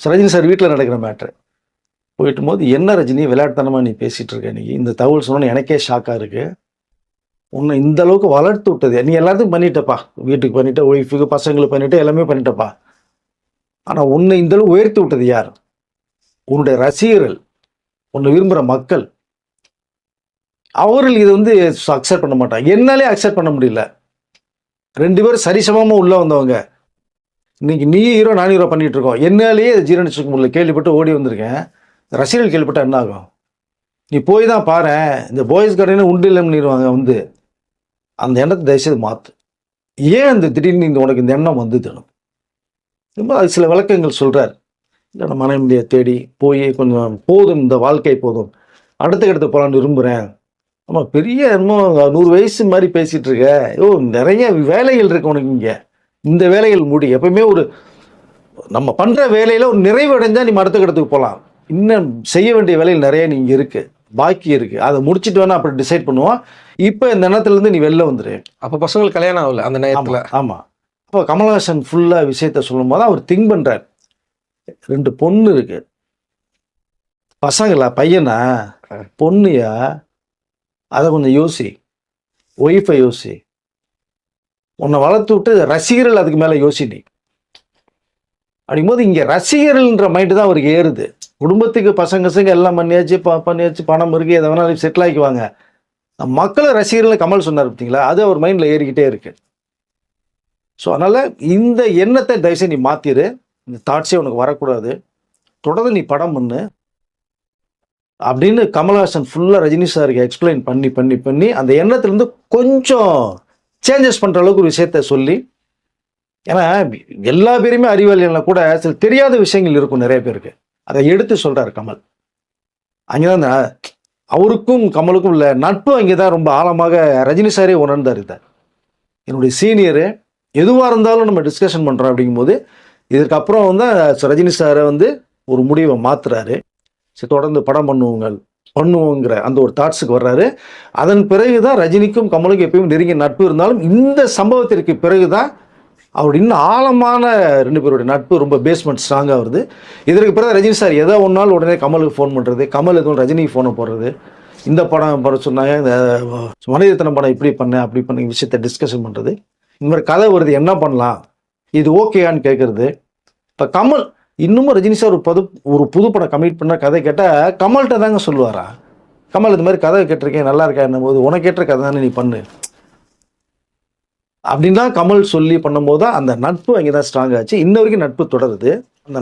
Rajini sir வீட்டில் நடக்கிற matter போயிட்டு போது, என்ன ரஜினி விளையாட்டுத்தனமாக நீ பேசிகிட்டு இருக்க, இன்னைக்கு இந்த தகவல் சொன்னோன்னு எனக்கே ஷாக்காக இருக்குது. உன்னை இந்த அளவுக்கு வளர்த்து விட்டது நீ எல்லாத்துக்கும் பண்ணிட்டப்பா, வீட்டுக்கு பண்ணிட்ட, ஒய்ஃபுக்கு பசங்களுக்கு பண்ணிட்ட, எல்லாமே பண்ணிட்டப்பா. ஆனால் உன்னை இந்த அளவுக்கு உயர்த்தி விட்டது யார்? உன்னுடைய ரசிகர்கள், உன்னை விரும்புகிற மக்கள். அவர்கள் இது வந்து அக்செப்ட் பண்ண மாட்டாங்க. என்னாலே அக்செப்ட் பண்ண முடியல. 2 பேரும் சரிசமமாக உள்ளே வந்தவங்க. இன்னைக்கு நீ ஹீரோ நான் ஹீரோ பண்ணிட்டு இருக்கோம். என்னாலேயே ஜீரணிச்சுக்க முடியல. கேள்விப்பட்டு ஓடி வந்திருக்கேன். ரசிகர்கள் கேள்விப்பட்டா என்ன ஆகும்? நீ போய் தான் பாரு, இந்த பாய்ஸ் கடைன்னு உண்டு இல்லைன்னு பண்ணிடுவாங்க. வந்து அந்த எண்ணத்தை தயவுசெய்து மாற்று. ஏன் அந்த திடீர்னு உனக்கு இந்த எண்ணம் வந்து ரொம்ப சில விளக்கங்கள் சொல்கிறார். இல்லை, நான் மனைவியை தேடி போய் கொஞ்சம் போதும், இந்த வாழ்க்கை போதும், அடுத்த இடத்துக்கு போகலான்னு விரும்புகிறேன். ஆமாம், பெரிய என்னமோ 100 வயசு மாதிரி பேசிகிட்டு இருக்க. நிறைய வேலைகள் இருக்கு உனக்கு. இங்கே இந்த வேலைகள் மூடி எப்பவுமே நம்ம பண்ணுற வேலையில் ஒரு நிறைவு அடைஞ்சால் நீ அடுத்த இடத்துக்கு போகலாம். இன்னும் செய்ய வேண்டிய வேலைகள் நிறைய நீங்கள் இருக்குது, பாக்கி இருக்குது. அதை முடிச்சுட்டு வேணா அப்படி டிசைட் பண்ணுவோம். இப்போ இந்த எண்ணத்துலேருந்து நீ வெளில வந்துடு. அப்போ பசங்களுக்கு கல்யாணம் ஆகல அந்த நேரத்தில். ஆமாம். அப்போ கமல்ஹாசன் ஃபுல்லாக விஷயத்த சொல்லும் போது அவர் திங்க் பண்ணுறார். 2 பொண்ணு இருக்கு. பசங்களா, பையனா, பொண்ணுயா? அதை கொஞ்சம் யோசி. ஒய்ஃபை யோசி. உன்னை வளர்த்து விட்டு ரசிகர்கள் அதுக்கு மேலே யோசிடி. அப்படிங்கும்போது இங்கே ரசிகர்கள்ன்ற மைண்டு தான் அவருக்கு ஏறுது. குடும்பத்துக்கு பசங்க எல்லாம் பண்ணியாச்சு, பணம் இருக்கு, எதை வேணாலும் செட்டில் ஆகிக்குவாங்க. மக்களை ரசிகர்கள் கமல் சொன்னார் பார்த்தீங்களா, அது அவர் மைண்டில் ஏறிக்கிட்டே இருக்கு. ஸோ அதனால் இந்த எண்ணத்தை தயவுசெய்து நீ மாற்றிடு. இந்த தாட்ஸே உனக்கு வரக்கூடாது. தொடர்ந்து நீ படம் பண்ணு அப்படின்னு கமல்ஹாசன் ஃபுல்லாக ரஜினி சாருக்கு எக்ஸ்பிளைன் பண்ணி அந்த எண்ணத்துலேருந்து கொஞ்சம் சேஞ்சஸ் பண்ணுற அளவுக்கு ஒரு விஷயத்த சொல்லி, ஏன்னா எல்லா பேருமே அறிவாளிகள்னா கூட சில தெரியாத விஷயங்கள் இருக்கும் நிறைய பேருக்கு. அதை எடுத்து சொல்கிறார் கமல். அங்கே தான் அவருக்கும் கமலுக்கும் உள்ள நட்பு அங்கே தான் ரொம்ப ஆழமாக ரஜினி சாரே உணர்ந்தார். இதை என்னுடைய சீனியரு, எதுவாக இருந்தாலும் நம்ம டிஸ்கஷன் பண்ணுறோம். அப்படிங்கும்போது இதற்கப்புறம் வந்து ரஜினி சாரை வந்து ஒரு முடிவை மாற்றுறாரு. சரி, தொடர்ந்து படம் பண்ணுவோங்கிற அந்த ஒரு தாட்ஸுக்கு வர்றாரு. அதன் பிறகு தான் ரஜினிக்கும் கமலுக்கும் எப்பயும் நெருங்கிய நட்பு இருந்தாலும் இந்த சம்பவத்திற்கு பிறகு தான் அவருடைய இன்னும் ஆழமான 2 பேருடைய நட்பு ரொம்ப பேஸ்மெண்ட் ஸ்ட்ராங்காக வருது. இதற்கு பிறகு ரஜினி சார் எதோ ஒன்றால் உடனே கமலுக்கு ஃபோன் பண்ணுறது, கமல் எதுவும் ரஜினிக்கு ஃபோனை போடுறது, இந்த படம் பண்ண சொன்னாங்க, இந்த மனிதத்தனம் படம் இப்படி அப்படி பண்ண விஷயத்தை டிஸ்கஷன் பண்ணுறது, இந்த மாதிரி கதை வருது, என்ன பண்ணலாம், இது ஓகேயான்னு கேட்குறது. இப்போ கமல் இன்னமும் ரஜினி சார் ஒரு புது படம் கமிட் பண்ண கதை கேட்டால் கமல்கிட்ட தாங்க சொல்லுவாரா, கமல் இது மாதிரி கதை கேட்டிருக்கேன் நல்லா இருக்கா என்னும் போது, உனக்கு கேட்ட கதை தானே நீ பண்ணு அப்படின்னு தான் கமல் சொல்லி பண்ணும்போது தான் அந்த நட்பு அங்கே தான் ஸ்ட்ராங் ஆச்சு. இன்ன வரைக்கும் நட்பு தொடருது. அந்த